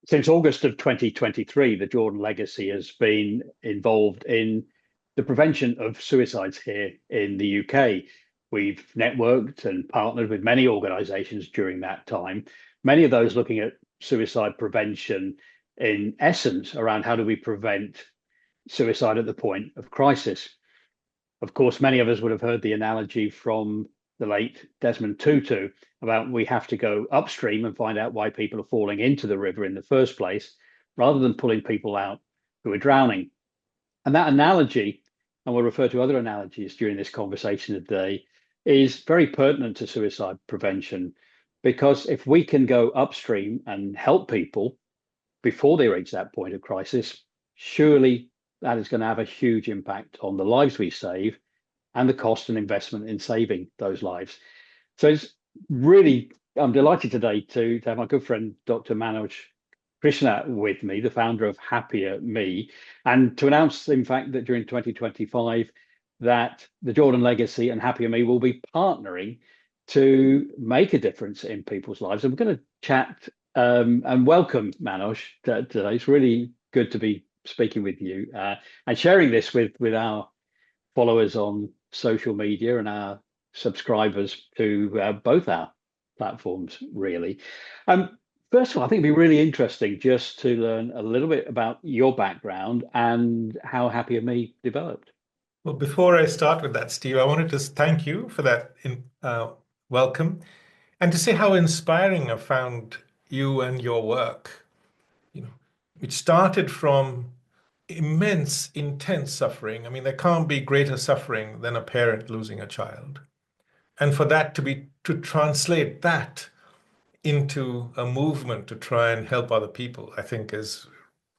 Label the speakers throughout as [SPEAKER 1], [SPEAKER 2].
[SPEAKER 1] Since August of 2023, the Jordan Legacy has been involved in the prevention of suicides here in the UK. We've networked and partnered with many organisations during that time, many of those looking at suicide prevention in essence around how do we prevent suicide at the point of crisis. Of course, many of us would have heard the analogy from the late Desmond Tutu about we have to go upstream and find out why people are falling into the river in the first place, rather than pulling people out who are drowning. And that analogy, and we'll refer to other analogies during this conversation today, is very pertinent to suicide prevention. Because if we can go upstream and help people before they reach that point of crisis, surely that is going to have a huge impact on the lives we save and the cost and investment in saving those lives. So it's really, I'm delighted today to have my good friend, Dr. Manoj Krishna with me, the founder of HappierMe, and to announce, in fact, that during 2025, that the Jordan Legacy and HappierMe will be partnering to make a difference in people's lives. And we're going to chat and welcome Manoj today. It's really good to be speaking with you and sharing this with our followers on social media and our subscribers to both our platforms, really. First of all, I think it'd be really interesting just to learn a little bit about your background and how HappierMe developed.
[SPEAKER 2] Well, before I start with that, Steve, I wanted to thank you for that welcome and to say how inspiring I found you and your work, which started from immense, intense suffering. I mean, there can't be greater suffering than a parent losing a child. And for that to translate that into a movement to try and help other people, I think is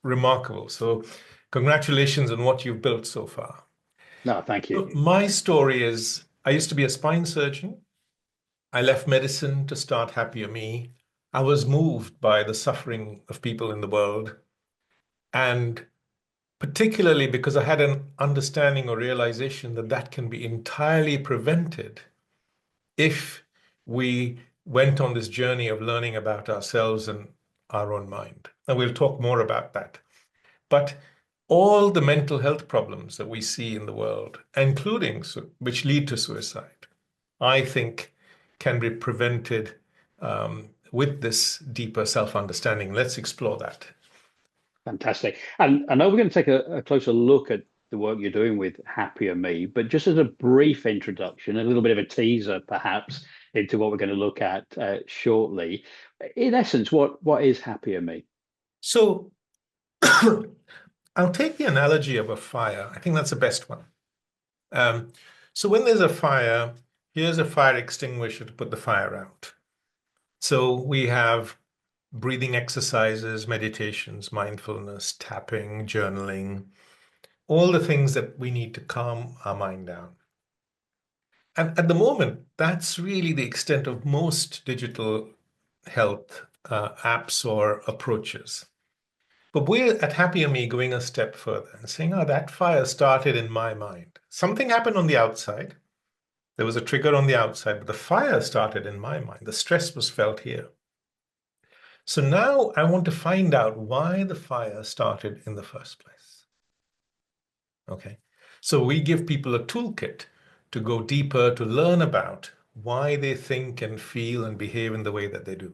[SPEAKER 2] remarkable. So congratulations on what you've built so far.
[SPEAKER 1] No, thank you.
[SPEAKER 2] My story is I used to be a spine surgeon. I left medicine to start HappierMe. I was moved by the suffering of people in the world. And particularly because I had an understanding or realization that that can be entirely prevented if we went on this journey of learning about ourselves and our own mind. And we'll talk more about that. But all the mental health problems that we see in the world, including which lead to suicide, I think can be prevented with this deeper self-understanding. Let's explore that.
[SPEAKER 1] Fantastic. And I know we're going to take a closer look at the work you're doing with HappierMe, but just as a brief introduction, a little bit of a teaser, perhaps, into what we're going to look at shortly. In essence, what is HappierMe?
[SPEAKER 2] So I'll take the analogy of a fire. I think that's the best one. So when there's a fire, here's a fire extinguisher to put the fire out. So we have breathing exercises, meditations, mindfulness, tapping, journaling, all the things that we need to calm our mind down. And at the moment, that's really the extent of most digital health apps or approaches. But we're at HappierMe going a step further and saying, oh, that fire started in my mind. Something happened on the outside. There was a trigger on the outside, but the fire started in my mind. The stress was felt here. So now I want to find out why the fire started in the first place. Okay. So we give people a toolkit to go deeper, to learn about why they think and feel and behave in the way that they do.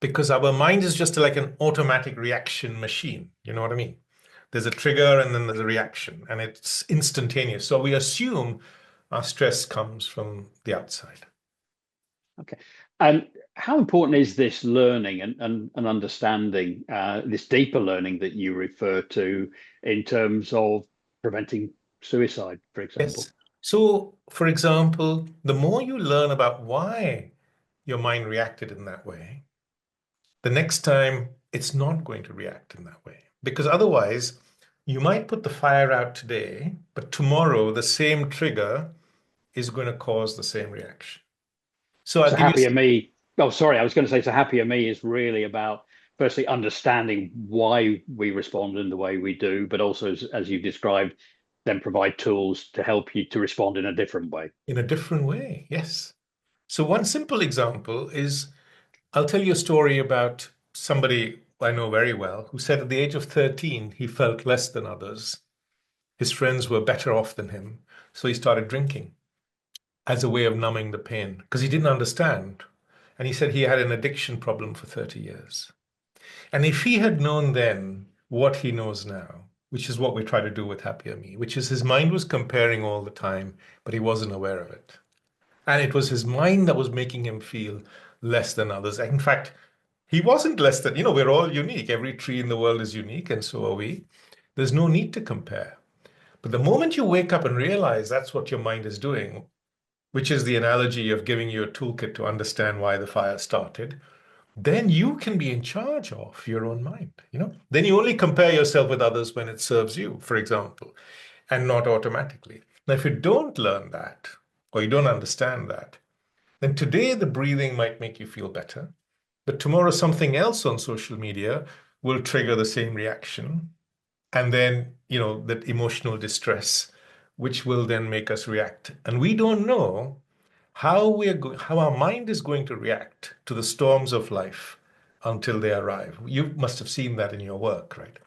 [SPEAKER 2] Because our mind is just like an automatic reaction machine. You know what I mean? There's a trigger and then there's a reaction, and it's instantaneous. So we assume our stress comes from the outside.
[SPEAKER 1] Okay. And how important is this learning and understanding, this deeper learning that you refer to in terms of preventing suicide, for example?
[SPEAKER 2] Yes. So, for example, the more you learn about why your mind reacted in that way, the next time it's not going to react in that way. Because otherwise, you might put the fire out today, but tomorrow the same trigger is going to cause the same reaction. So I'll
[SPEAKER 1] So
[SPEAKER 2] give you.
[SPEAKER 1] HappierMe, oh, sorry, I was going to say, so HappierMe is really about firstly understanding why we respond in the way we do, but also, as you've described, then provide tools to help you to respond in a different way.
[SPEAKER 2] In a different way, yes. So one simple example is, I'll tell you a story about somebody I know very well, who said at the age of 13, he felt less than others. His friends were better off than him. So he started drinking as a way of numbing the pain because he didn't understand. And he said he had an addiction problem for 30 years. And if he had known then what he knows now, which is what we try to do with Happier Me, which is his mind was comparing all the time, but he wasn't aware of it. And it was his mind that was making him feel less than others. In fact, he wasn't less than, we're all unique. Every tree in the world is unique, and so are we. There's no need to compare. But the moment you wake up and realize that's what your mind is doing, which is the analogy of giving you a toolkit to understand why the fire started, then you can be in charge of your own mind. Then you only compare yourself with others when it serves you, for example, and not automatically. Now, if you don't learn that, or you don't understand that, then today the breathing might make you feel better, but tomorrow something else on social media will trigger the same reaction. And then, that emotional distress, which will then make us react. And we don't know how our mind is going to react to the storms of life until they arrive. You must have seen that in your work, right?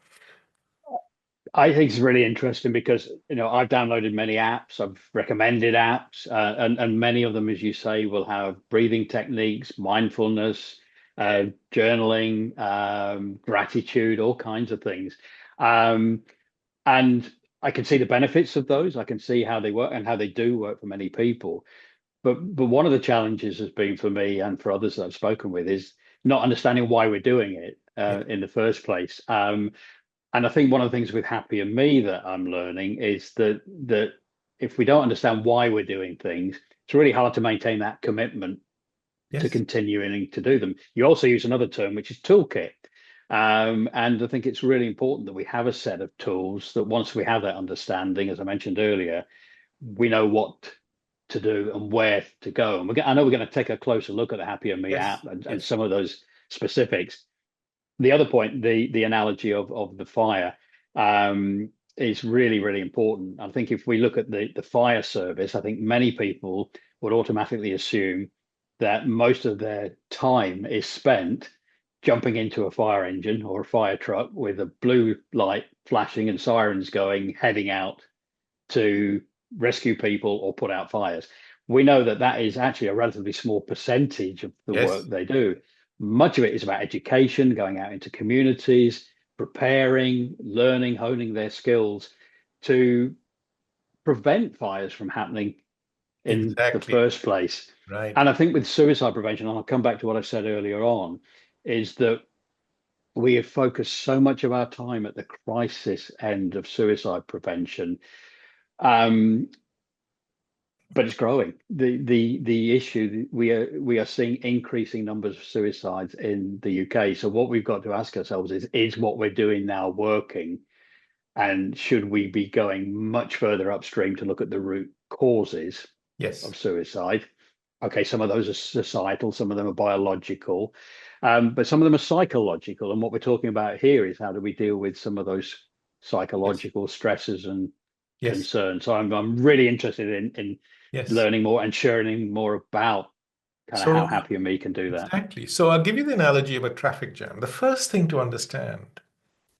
[SPEAKER 1] I think it's really interesting because I've downloaded many apps, I've recommended apps, and many of them, as you say, will have breathing techniques, mindfulness, journaling, gratitude, all kinds of things. Um, and I can see the benefits of those. I can see how they work and how they do work for many people. But one of the challenges has been for me and for others that I've spoken with is not understanding why we're doing it
[SPEAKER 2] Yeah.
[SPEAKER 1] in the first place. And I think one of the things with Happy and Me that I'm learning is that if we don't understand why we're doing things, it's really hard to maintain that commitment to
[SPEAKER 2] Yes.
[SPEAKER 1] continuing to do them. You also use another term, which is toolkit. And I think it's really important that we have a set of tools that once we have that understanding, as I mentioned earlier, we know what to do and where to go. And I know we're going to take a closer look at the Happier Me
[SPEAKER 2] Yes.
[SPEAKER 1] app and
[SPEAKER 2] Yes.
[SPEAKER 1] some of those specifics. The other point, the analogy of the fire, is really, really important. I think if we look at the fire service, I think many people would automatically assume that most of their time is spent jumping into a fire engine or a fire truck with a blue light flashing and sirens going, heading out to rescue people or put out fires. We know that that is actually a relatively small percentage of the work
[SPEAKER 2] Yes.
[SPEAKER 1] they do. Much of it is about education, going out into communities, preparing, learning, honing their skills to prevent fires from happening in the
[SPEAKER 2] Exactly.
[SPEAKER 1] first place.
[SPEAKER 2] Right.
[SPEAKER 1] And I think with suicide prevention, and I'll come back to what I said earlier on, is that we have focused so much of our time at the crisis end of suicide prevention. Um, but it's growing. The issue we are seeing increasing numbers of suicides in the UK. So what we've got to ask ourselves is what we're doing now working, and should we be going much further upstream to look at the root causes
[SPEAKER 2] Yes.
[SPEAKER 1] of suicide? Okay, some of those are societal, some of them are biological, but some of them are psychological. And what we're talking about here is how do we deal with some of those
[SPEAKER 2] Yes.
[SPEAKER 1] psychological stresses and
[SPEAKER 2] Yes.
[SPEAKER 1] concern. So I'm really interested in
[SPEAKER 2] Yes.
[SPEAKER 1] learning more and sharing more about kind of how
[SPEAKER 2] So
[SPEAKER 1] Happy and Me can do that.
[SPEAKER 2] exactly. So I'll give you the analogy of a traffic jam. The first thing to understand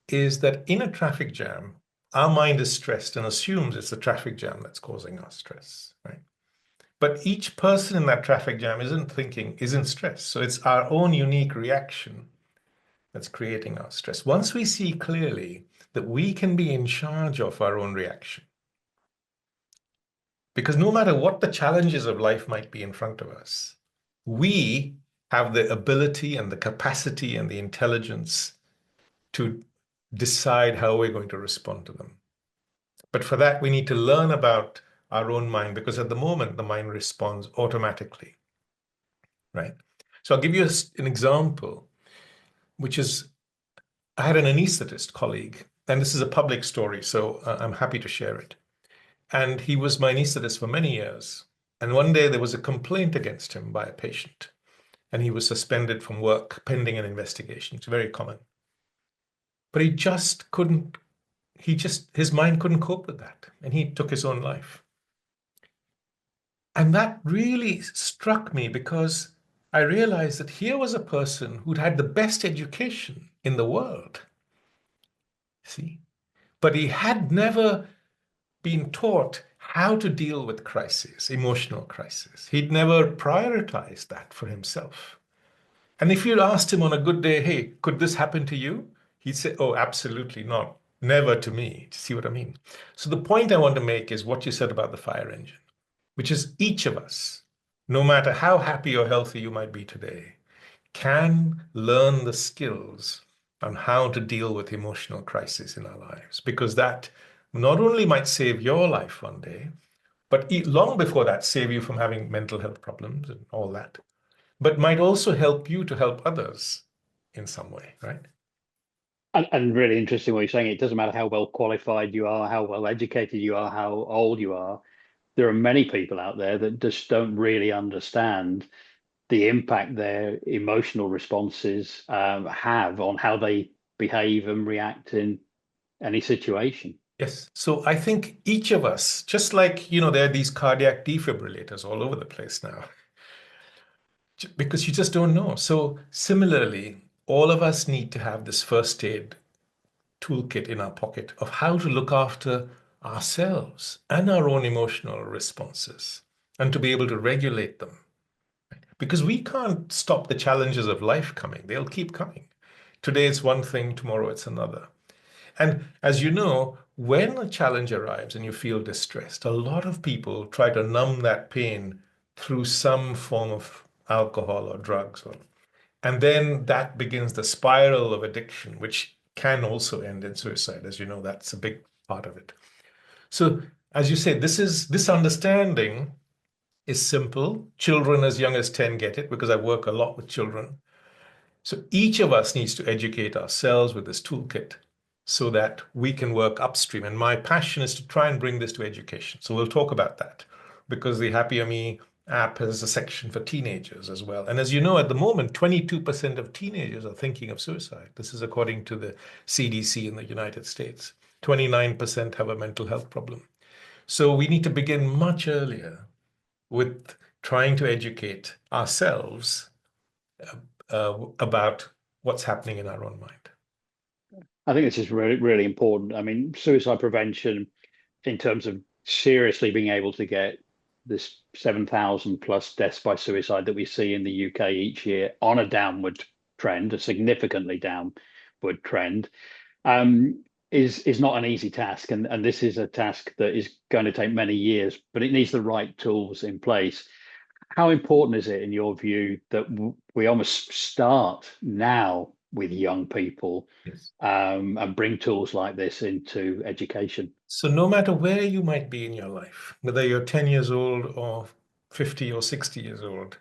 [SPEAKER 2] is that in a traffic jam, our mind is stressed and assumes it's the traffic jam that's causing our stress, right? But each person in that traffic jam isn't stressed. So it's our own unique reaction that's creating our stress. Once we see clearly that we can be in charge of our own reaction, because no matter what the challenges of life might be in front of us, we have the ability and the capacity and the intelligence to decide how we're going to respond to them. But for that, we need to learn about our own mind because at the moment, the mind responds automatically, right? So I'll give you an example, which is I had an anesthetist colleague, and this is a public story, so I'm happy to share it. And he was my anesthetist for many years. And one day there was a complaint against him by a patient, and he was suspended from work pending an investigation. It's very common. But his mind couldn't cope with that, and he took his own life. And that really struck me because I realized that here was a person who'd had the best education in the world. See? But he had never been taught how to deal with crises, emotional crises. He'd never prioritized that for himself. And if you'd asked him on a good day, hey, could this happen to you? He'd say, oh, absolutely not. Never to me. Do you see what I mean? So the point I want to make is what you said about the fire engine, which is each of us, no matter how happy or healthy you might be today, can learn the skills on how to deal with emotional crisis in our lives, because that not only might save your life one day, but long before that, save you from having mental health problems and all that, but might also help you to help others in some way, right?
[SPEAKER 1] And really interesting what you're saying. It doesn't matter how well qualified you are, how well educated you are, how old you are. There are many people out there that just don't really understand the impact their emotional responses have on how they behave and react in any situation.
[SPEAKER 2] Yes. So I think each of us, just like, there are these cardiac defibrillators all over the place now, because you just don't know. So similarly, all of us need to have this first aid toolkit in our pocket of how to look after ourselves and our own emotional responses and to be able to regulate them. Because we can't stop the challenges of life coming, they'll keep coming. Today it's one thing, tomorrow it's another. And as you know, when a challenge arrives and you feel distressed, a lot of people try to numb that pain through some form of alcohol or drugs. And then that begins the spiral of addiction, which can also end in suicide. As you know, that's a big part of it. So, as you say, this understanding is simple. Children as young as 10 get it because I work a lot with children. So each of us needs to educate ourselves with this toolkit so that we can work upstream. And my passion is to try and bring this to education. So we'll talk about that because the HappierMe app has a section for teenagers as well. And as you know, at the moment, 22% of teenagers are thinking of suicide. This is according to the CDC in the United States. 29% have a mental health problem. So we need to begin much earlier with trying to educate ourselves about what's happening in our own mind.
[SPEAKER 1] I think this is really, really important. I mean, suicide prevention, in terms of seriously being able to get this 7,000 plus deaths by suicide that we see in the UK each year on a downward trend, a significantly downward trend, is not an easy task. And this is a task that is going to take many years, but it needs the right tools in place. How important is it, in your view, that we almost start now with young people
[SPEAKER 2] Yes.
[SPEAKER 1] and bring tools like this into education?
[SPEAKER 2] So no matter where you might be in your life, whether you're 10 years old or 50 or 60 years old,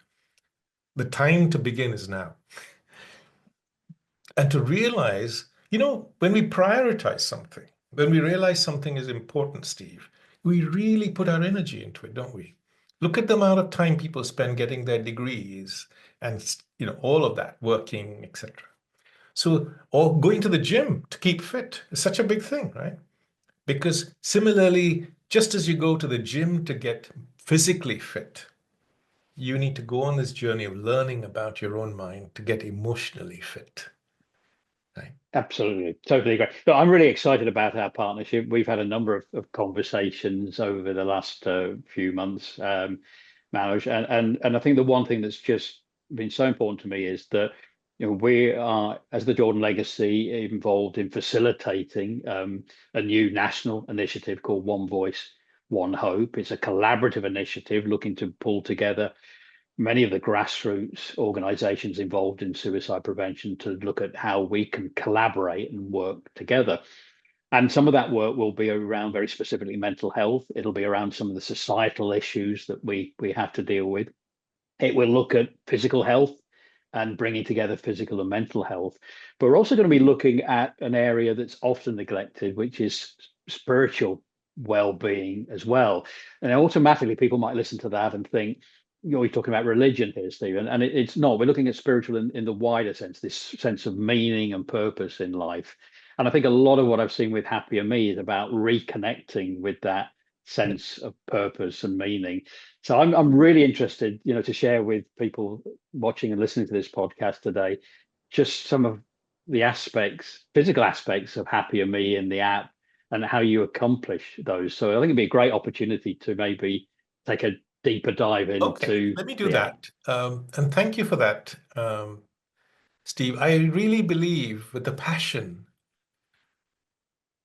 [SPEAKER 2] the time to begin is now. And to realize, when we prioritize something, when we realize something is important, Steve, we really put our energy into it, don't we? Look at the amount of time people spend getting their degrees and, all of that, working, etc. So, or going to the gym to keep fit is such a big thing, right? Because similarly, just as you go to the gym to get physically fit, you need to go on this journey of learning about your own mind to get emotionally fit. Right?
[SPEAKER 1] Absolutely, totally agree. But I'm really excited about our partnership. We've had a number of conversations over the last few months, Manoj, and I think the one thing that's just been so important to me is that we are, as the Jordan Legacy, involved in facilitating a new national initiative called One Voice, One Hope. It's a collaborative initiative looking to pull together many of the grassroots organizations involved in suicide prevention to look at how we can collaborate and work together. And some of that work will be around very specifically mental health. It'll be around some of the societal issues that we have to deal with. It will look at physical health and bringing together physical and mental health. But we're also going to be looking at an area that's often neglected, which is spiritual well-being as well. And automatically people might listen to that and think, you're talking about religion here, Stephen, and it's not. We're looking at spiritual in the wider sense, this sense of meaning and purpose in life. And I think a lot of what I've seen with Happier Me is about reconnecting with that sense of purpose and meaning. So I'm really interested, to share with people watching and listening to this podcast today, just some of the aspects, physical aspects of Happier Me in the app and how you accomplish those. So I think it'd be a great opportunity to maybe take a deeper dive
[SPEAKER 2] Okay,
[SPEAKER 1] into
[SPEAKER 2] let me do
[SPEAKER 1] the app.
[SPEAKER 2] that. And thank you for that, Steve. I really believe with the passion.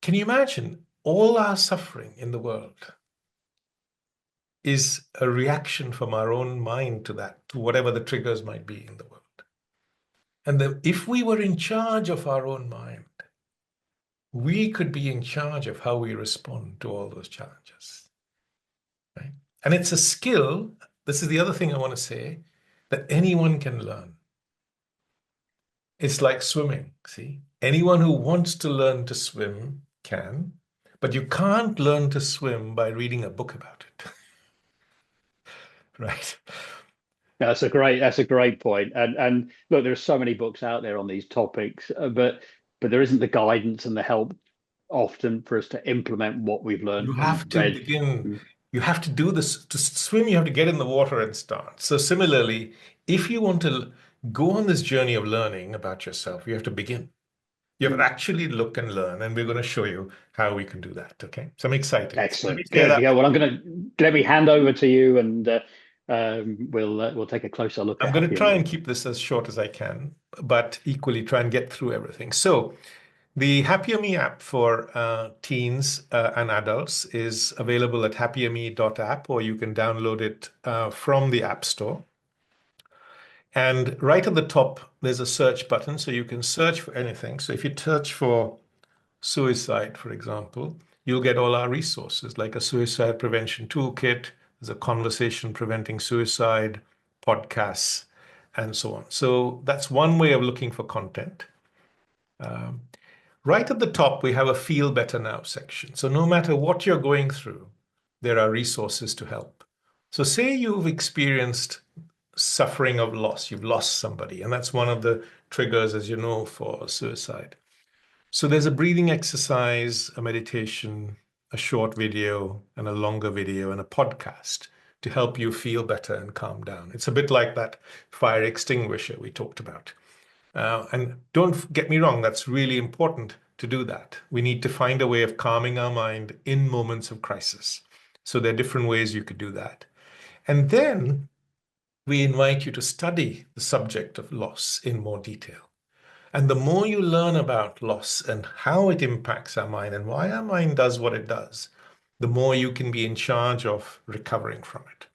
[SPEAKER 2] Can you imagine all our suffering in the world is a reaction from our own mind to that, to whatever the triggers might be in the world. And if we were in charge of our own mind, we could be in charge of how we respond to all those challenges, right? And it's a skill, this is the other thing I want to say, that anyone can learn. It's like swimming, see? Anyone who wants to learn to swim can, but you can't learn to swim by reading a book about it, right?
[SPEAKER 1] That's a great point. And look, there are so many books out there on these topics, but there isn't the guidance and the help often for us to implement what we've
[SPEAKER 2] You
[SPEAKER 1] learned
[SPEAKER 2] have
[SPEAKER 1] and
[SPEAKER 2] to
[SPEAKER 1] read.
[SPEAKER 2] begin,
[SPEAKER 1] Mm.
[SPEAKER 2] you have to do this. To swim, you have to get in the water and start. So similarly, if you want to go on this journey of learning about yourself, you have to begin. You have to actually look and learn, and we're going to show you how we can do that. Okay. So I'm excited. So let me
[SPEAKER 1] Excellent.
[SPEAKER 2] share
[SPEAKER 1] Good.
[SPEAKER 2] that.
[SPEAKER 1] Yeah. Well, I'm going to let me hand over to you, and we'll take a closer look
[SPEAKER 2] I'm
[SPEAKER 1] at
[SPEAKER 2] going to
[SPEAKER 1] Happier
[SPEAKER 2] try and
[SPEAKER 1] Me.
[SPEAKER 2] keep this as short as I can, but equally try and get through everything. So the HappierMe app for teens and adults is available at happierme.app, or you can download it from the App Store. And right at the top, there's a search button, so you can search for anything. So if you search for suicide, for example, you'll get all our resources, like a suicide prevention toolkit, there's a conversation preventing suicide, podcasts, and so on. So that's one way of looking for content. Right at the top, we have a Feel Better Now section. So no matter what you're going through, there are resources to help. So say you've experienced suffering of loss, you've lost somebody, and that's one of the triggers, as you know, for suicide. So there's a breathing exercise, a meditation, a short video, and a longer video, and a podcast to help you feel better and calm down. It's a bit like that fire extinguisher we talked about. And don't get me wrong, that's really important to do that. We need to find a way of calming our mind in moments of crisis. So there are different ways you could do that. And then we invite you to study the subject of loss in more detail. And the more you learn about loss and how it impacts our mind and why our mind does what it does, the more you can be in charge of recovering from it.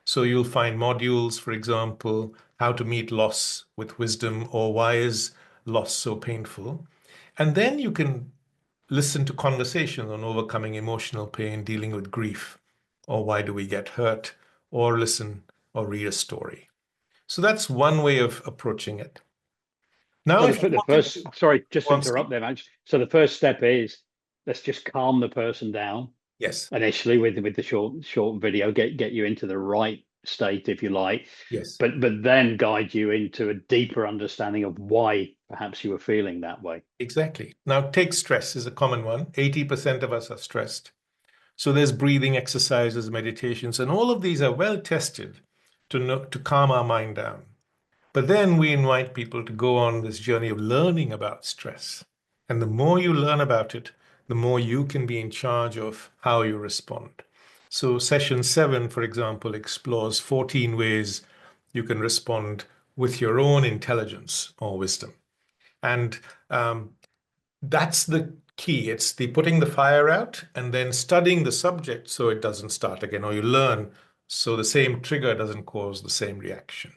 [SPEAKER 2] So you'll find modules, for example, how to meet loss with wisdom, or why is loss so painful? And then you can listen to conversations on overcoming emotional pain, dealing with grief, or why do we get hurt, or listen or read a story. So that's one way of approaching it. Now,
[SPEAKER 1] Well,
[SPEAKER 2] if you
[SPEAKER 1] the
[SPEAKER 2] want to
[SPEAKER 1] first, sorry, just to
[SPEAKER 2] go Steve.
[SPEAKER 1] interrupt there, Max. So the first step is let's just calm the person down
[SPEAKER 2] Yes,
[SPEAKER 1] initially with the short video, get you into the right state, if you like,
[SPEAKER 2] yes.
[SPEAKER 1] but then guide you into a deeper understanding of why perhaps you were feeling that way.
[SPEAKER 2] Exactly. Now, take stress is a common one. 80% of us are stressed. So there's breathing exercises, meditations, and all of these are well tested to calm our mind down. But then we invite people to go on this journey of learning about stress. And the more you learn about it, the more you can be in charge of how you respond. So session 7, for example, explores 14 ways you can respond with your own intelligence or wisdom. And that's the key. It's the putting the fire out and then studying the subject so it doesn't start again, or you learn so the same trigger doesn't cause the same reaction.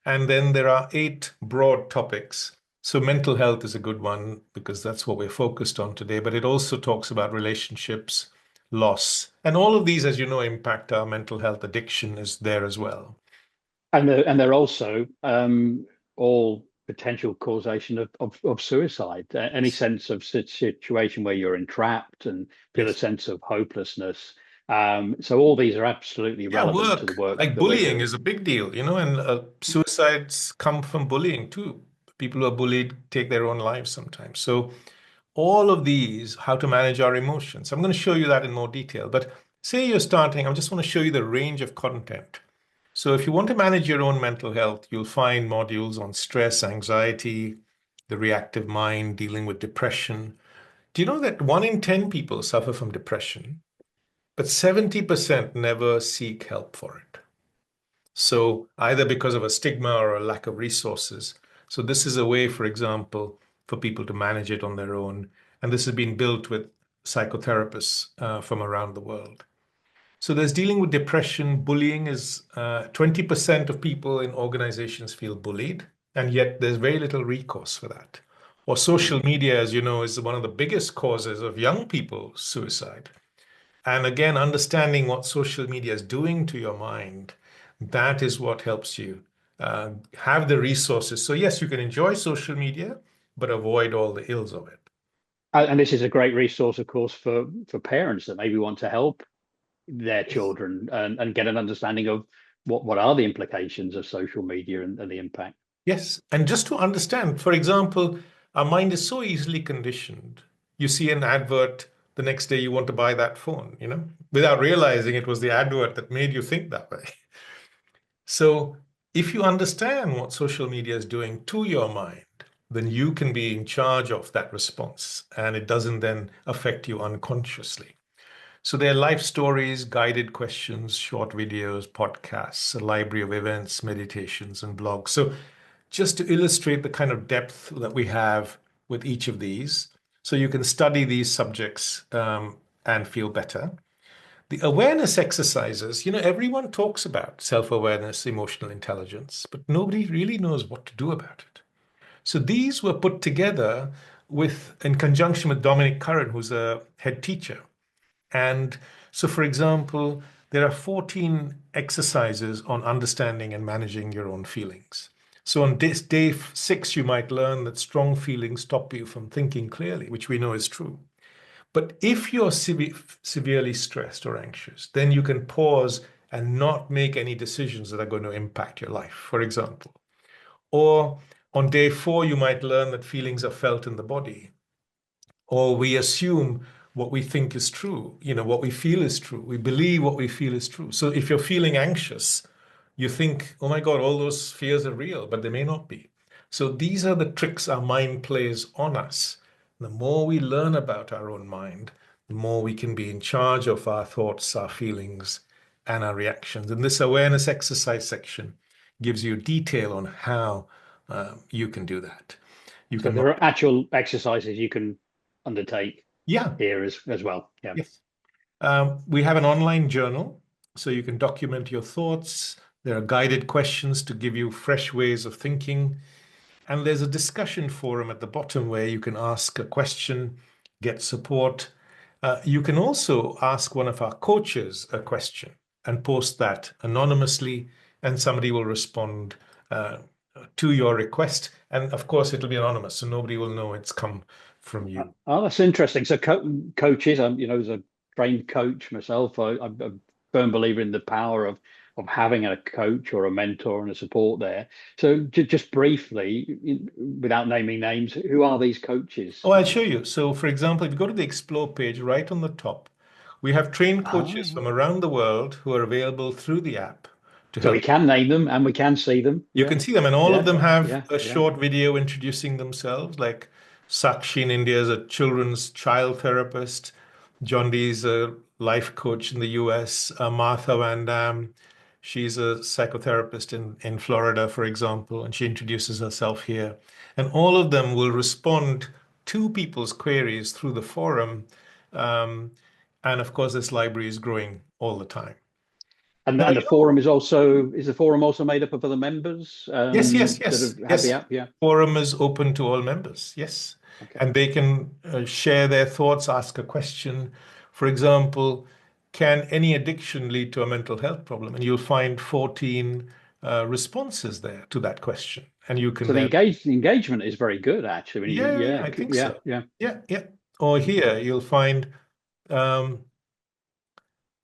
[SPEAKER 2] And then there are 8 broad topics. So mental health is a good one because that's what we're focused on today, but it also talks about relationships, loss, and all of these, as you know, impact our mental health. Addiction is there as well.
[SPEAKER 1] And they're also all potential causation of suicide. Any sense of situation where you're entrapped and feel a
[SPEAKER 2] Yes.
[SPEAKER 1] sense of hopelessness. So all these are absolutely
[SPEAKER 2] Yeah,
[SPEAKER 1] relevant to the
[SPEAKER 2] work.
[SPEAKER 1] work
[SPEAKER 2] Like
[SPEAKER 1] that we're
[SPEAKER 2] bullying
[SPEAKER 1] doing.
[SPEAKER 2] is a big deal, and suicides come from bullying too. People who are bullied take their own lives sometimes. So all of these, how to manage our emotions. I'm going to show you that in more detail. But say you're starting, I just want to show you the range of content. So if you want to manage your own mental health, you'll find modules on stress, anxiety, the reactive mind, dealing with depression. Do you know that 1 in 10 people suffer from depression, but 70% never seek help for it? So either because of a stigma or a lack of resources. So this is a way, for example, for people to manage it on their own. And this has been built with psychotherapists from around the world. So there's dealing with depression. Bullying is 20% of people in organizations feel bullied, and yet there's very little recourse for that. Or social media, as you know, is one of the biggest causes of young people suicide. And again, understanding what social media is doing to your mind, that is what helps you have the resources. So yes, you can enjoy social media, but avoid all the ills of it.
[SPEAKER 1] And this is a great resource, of course, for parents that maybe want to help their
[SPEAKER 2] Yes.
[SPEAKER 1] children and get an understanding of what are the implications of social media and the impact.
[SPEAKER 2] Yes. And just to understand, for example, our mind is so easily conditioned. You see an advert, the next day you want to buy that phone, without realizing it was the advert that made you think that way. So if you understand what social media is doing to your mind, then you can be in charge of that response and it doesn't then affect you unconsciously. So there are life stories, guided questions, short videos, podcasts, a library of events, meditations, and blogs. So just to illustrate the kind of depth that we have with each of these, so you can study these subjects and feel better. The awareness exercises, everyone talks about self-awareness, emotional intelligence, but nobody really knows what to do about it. So these were put together in conjunction with Dominic Curran, who's a head teacher. And so, for example, there are 14 exercises on understanding and managing your own feelings. So on this day 6, you might learn that strong feelings stop you from thinking clearly, which we know is true. But if you're severely stressed or anxious, then you can pause and not make any decisions that are going to impact your life, for example. Or on day 4, you might learn that feelings are felt in the body. Or we assume what we think is true, what we feel is true. We believe what we feel is true. So if you're feeling anxious, you think, oh my God, all those fears are real, but they may not be. So these are the tricks our mind plays on us. The more we learn about our own mind, the more we can be in charge of our thoughts, our feelings, and our reactions. And this awareness exercise section gives you detail on how you can do that. You
[SPEAKER 1] So
[SPEAKER 2] can,
[SPEAKER 1] there are actual exercises you can undertake
[SPEAKER 2] yeah,
[SPEAKER 1] here as well. Yeah.
[SPEAKER 2] yes. We have an online journal, so you can document your thoughts. There are guided questions to give you fresh ways of thinking. And there's a discussion forum at the bottom where you can ask a question, get support. You can also ask one of our coaches a question and post that anonymously, and somebody will respond to your request. And of course, it'll be anonymous, so nobody will know it's come from you.
[SPEAKER 1] Oh, that's interesting. So coaches, as a trained coach myself, I'm a firm believer in the power of having a coach or a mentor and a support there. So just briefly, without naming names, who are these coaches,
[SPEAKER 2] Oh, I'll show
[SPEAKER 1] Manoj?
[SPEAKER 2] you. So, for example, if you go to the Explore page right on the top, we have trained
[SPEAKER 1] Ah,
[SPEAKER 2] coaches
[SPEAKER 1] yeah.
[SPEAKER 2] from around the world who are available through the app to
[SPEAKER 1] So we
[SPEAKER 2] help.
[SPEAKER 1] can name them and we can see them.
[SPEAKER 2] You
[SPEAKER 1] Yeah,
[SPEAKER 2] can see them, and all of
[SPEAKER 1] yeah,
[SPEAKER 2] them have
[SPEAKER 1] yeah,
[SPEAKER 2] a
[SPEAKER 1] yeah.
[SPEAKER 2] short video introducing themselves. Like Sakshi in India is a children's child therapist. John Dee is a life coach in the US. Martha Van Dam, she's a psychotherapist in Florida, for example, and she introduces herself here. And all of them will respond to people's queries through the forum. Um, and of course, this library is growing all the time.
[SPEAKER 1] And
[SPEAKER 2] Now,
[SPEAKER 1] and the forum is the forum also made up of other members
[SPEAKER 2] yes, yes,
[SPEAKER 1] that
[SPEAKER 2] yes,
[SPEAKER 1] have had the
[SPEAKER 2] yes.
[SPEAKER 1] app? Yeah.
[SPEAKER 2] Forum is open to all members. Yes.
[SPEAKER 1] Okay.
[SPEAKER 2] And they can share their thoughts, ask a question. For example, can any addiction lead to a mental health problem? And you'll find 14 responses there to that question. And you can
[SPEAKER 1] So
[SPEAKER 2] then,
[SPEAKER 1] the engagement is very good actually. When
[SPEAKER 2] yeah, yeah,
[SPEAKER 1] yeah,
[SPEAKER 2] I think
[SPEAKER 1] yeah,
[SPEAKER 2] so.
[SPEAKER 1] yeah.
[SPEAKER 2] Yeah, yeah. Or here you'll find um,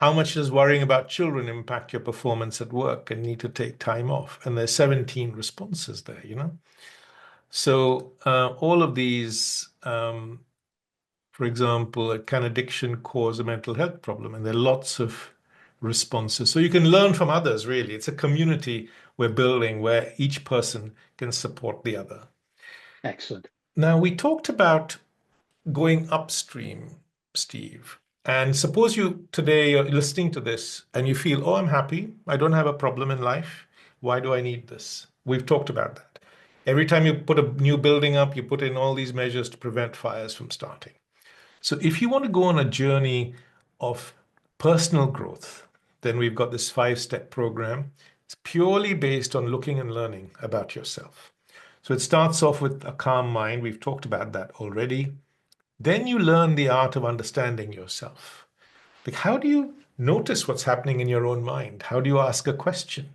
[SPEAKER 2] how much does worrying about children impact your performance at work and need to take time off? And there's 17 responses there. So all of these, for example, can addiction cause a mental health problem? And there are lots of responses. So you can learn from others, really. It's a community we're building where each person can support the other.
[SPEAKER 1] Excellent.
[SPEAKER 2] Now, we talked about going upstream, Steve. And suppose you today you're listening to this and you feel, oh, I'm happy. I don't have a problem in life. Why do I need this? We've talked about that. Every time you put a new building up, you put in all these measures to prevent fires from starting. So if you want to go on a journey of personal growth, then we've got this 5-step program. It's purely based on looking and learning about yourself. So it starts off with a calm mind. We've talked about that already. Then you learn the art of understanding yourself. Like, how do you notice what's happening in your own mind? How do you ask a question?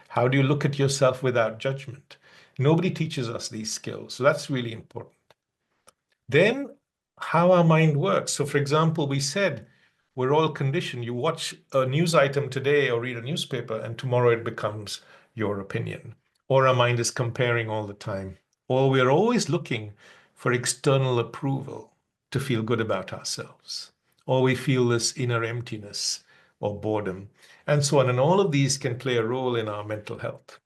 [SPEAKER 2] How do you look at yourself without judgment? Nobody teaches us these skills. So that's really important. Then, how our mind works. So, for example, we said we're all conditioned. You watch a news item today or read a newspaper, and tomorrow it becomes your opinion. Or our mind is comparing all the time. Or we're always looking for external approval to feel good about ourselves. Or we feel this inner emptiness or boredom, and so on. And all of these can play a role in our mental health.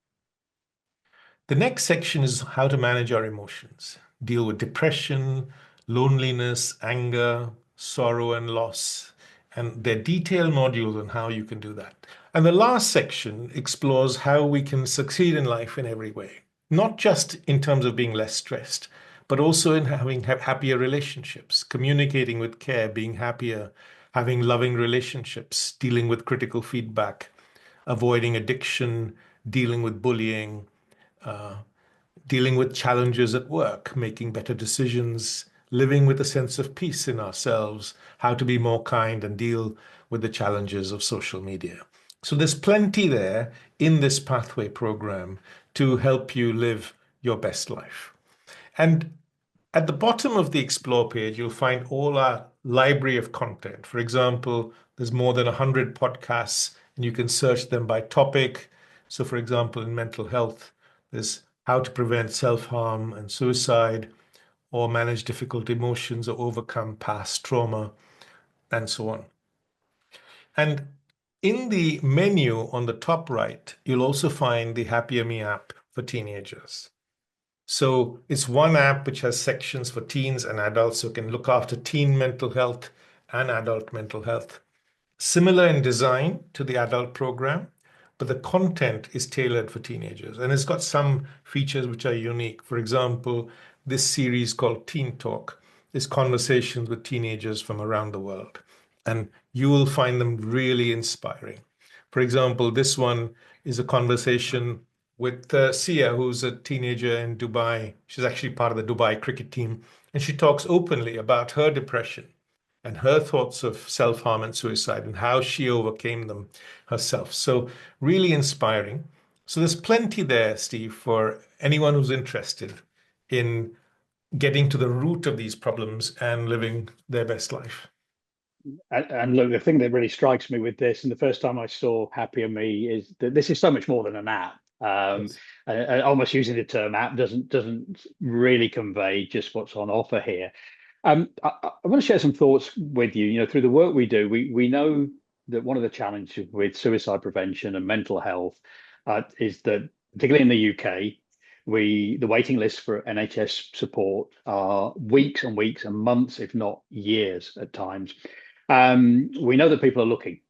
[SPEAKER 2] The next section is how to manage our emotions, deal with depression, loneliness, anger, sorrow, and loss. And they're detailed modules on how you can do that. And the last section explores how we can succeed in life in every way, not just in terms of being less stressed, but also in having happier relationships, communicating with care, being happier, having loving relationships, dealing with critical feedback, avoiding addiction, dealing with bullying, uh, dealing with challenges at work, making better decisions, living with a sense of peace in ourselves, how to be more kind and deal with the challenges of social media. So there's plenty there in this pathway program to help you live your best life. And at the bottom of the Explore page, you'll find all our library of content. For example, there's more than 100 podcasts, and you can search them by topic. So, for example, in mental health, there's how to prevent self-harm and suicide, or manage difficult emotions, or overcome past trauma, and so on. And in the menu on the top right, you'll also find the HappierMe app for teenagers. So it's one app which has sections for teens and adults, so it can look after teen mental health and adult mental health. Similar in design to the adult program, but the content is tailored for teenagers. And it's got some features which are unique. For example, this series called Teen Talk is conversations with teenagers from around the world. And you will find them really inspiring. For example, this one is a conversation with Sia, who's a teenager in Dubai. She's actually part of the Dubai cricket team. And she talks openly about her depression and her thoughts of self-harm and suicide and how she overcame them herself. So really inspiring. So there's plenty there, Steve, for anyone who's interested in getting to the root of these problems and living their best life.
[SPEAKER 1] And look, the thing that really strikes me with this, and the first time I saw Happier Me, is that this is so much more than an app.
[SPEAKER 2] Yes.
[SPEAKER 1] And almost using the term app doesn't really convey just what's on offer here. I want to share some thoughts with you. You know, through the work we do, we know that one of the challenges with suicide prevention and mental health is that, particularly in the UK, the waiting lists for NHS support are weeks and weeks and months, if not years at times. We know that people are looking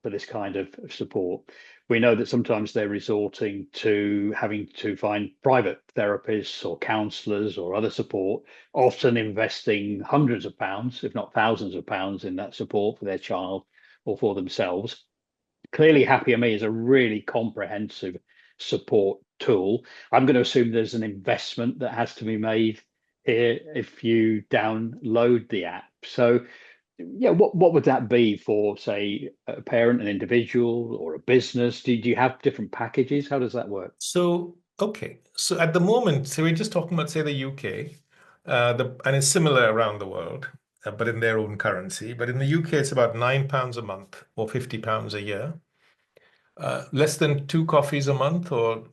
[SPEAKER 1] for this kind of support. We know that sometimes they're resorting to having to find private therapists or counselors or other support, often investing hundreds of pounds, if not thousands of pounds, in that support for their child or for themselves. Clearly, Happier Me is a really comprehensive support tool. I'm going to assume there's an investment that has to be made here if you download the app. So yeah, what would that be for, say, a parent, an individual, or a business? Do you have different packages? How does that work?
[SPEAKER 2] So, okay. So at the moment, so we're just talking about, say, the UK, and it's similar around the world, but in their own currency. But in the UK, it's about £9 a month or £50 a year. Less than two coffees a month or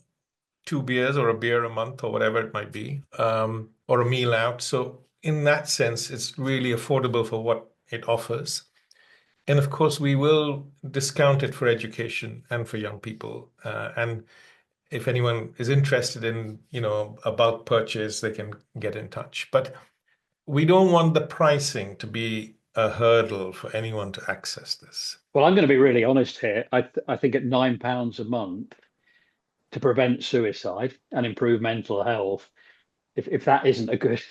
[SPEAKER 2] two beers or a beer a month or whatever it might be, or a meal out. So in that sense, it's really affordable for what it offers. And of course, we will discount it for education and for young people. And if anyone is interested in, a bulk purchase, they can get in touch. But we don't want the pricing to be a hurdle for anyone to access this.
[SPEAKER 1] Well, I'm going to be really honest here. I think at £9 a month to prevent suicide and improve mental health, if that isn't a good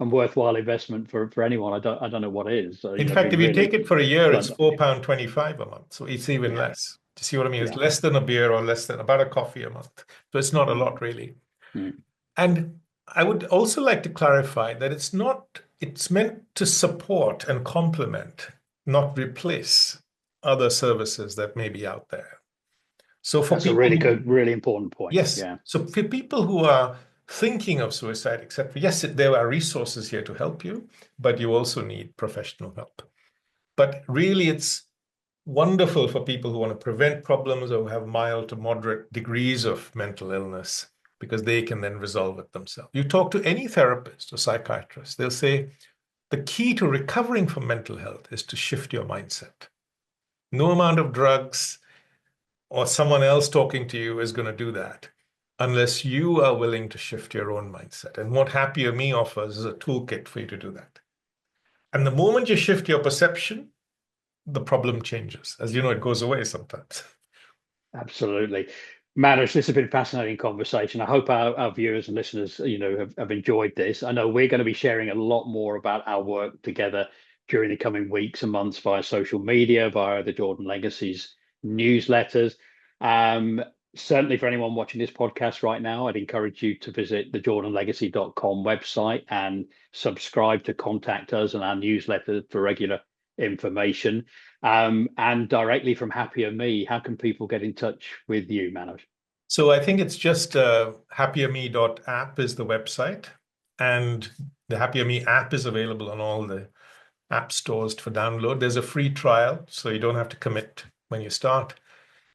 [SPEAKER 1] and worthwhile investment for anyone, I don't know what is. So,
[SPEAKER 2] In fact,
[SPEAKER 1] being
[SPEAKER 2] if you take
[SPEAKER 1] really
[SPEAKER 2] it for a year, it's
[SPEAKER 1] blunt.
[SPEAKER 2] £4.25 a month. So it's even
[SPEAKER 1] Yeah,
[SPEAKER 2] less. Do you see what I mean? It's
[SPEAKER 1] yeah.
[SPEAKER 2] less than a beer or less than about a coffee a month. So it's not a
[SPEAKER 1] Mm,
[SPEAKER 2] lot, really.
[SPEAKER 1] mm.
[SPEAKER 2] And I would also like to clarify that it's meant to support and complement, not replace other services that may be out there. So for
[SPEAKER 1] That's a
[SPEAKER 2] people
[SPEAKER 1] really
[SPEAKER 2] who,
[SPEAKER 1] good, really important point.
[SPEAKER 2] yes,
[SPEAKER 1] Yeah,
[SPEAKER 2] so for people who are thinking of suicide, etc., yes, there are resources here to help you, but you also need professional help. But really, it's wonderful for people who want to prevent problems or have mild to moderate degrees of mental illness because they can then resolve it themselves. You talk to any therapist or psychiatrist, they'll say the key to recovering from mental health is to shift your mindset. No amount of drugs or someone else talking to you is going to do that unless you are willing to shift your own mindset. And what Happier Me offers is a toolkit for you to do that. And the moment you shift your perception, the problem changes. As you know, it goes away sometimes.
[SPEAKER 1] absolutely. Manoj, this has been a fascinating conversation. I hope our viewers and listeners, have enjoyed this. I know we're going to be sharing a lot more about our work together during the coming weeks and months via social media, via the Jordan Legacy's newsletters. Um, Certainly for anyone watching this podcast right now, I'd encourage you to visit the jordanlegacy.com website and subscribe to contact us and our newsletter for regular information. And directly from Happier Me, how can people get in touch with you, Manoj?
[SPEAKER 2] So I think it's just happierme.app is the website. And the Happier Me app is available on all the app stores for download. There's a free trial, so you don't have to commit when you start.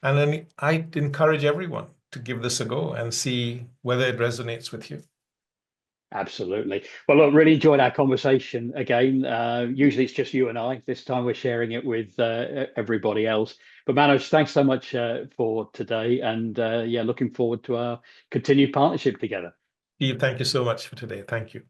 [SPEAKER 2] And then I encourage everyone to give this a go and see whether it resonates with you.
[SPEAKER 1] Absolutely. Well, look, really enjoyed our conversation again. Usually it's just you and I. This time we're sharing it with everybody else. But Manoj, thanks so much for today. And yeah, looking forward to our continued partnership together.
[SPEAKER 2] Steve, thank you so much for today. Thank you.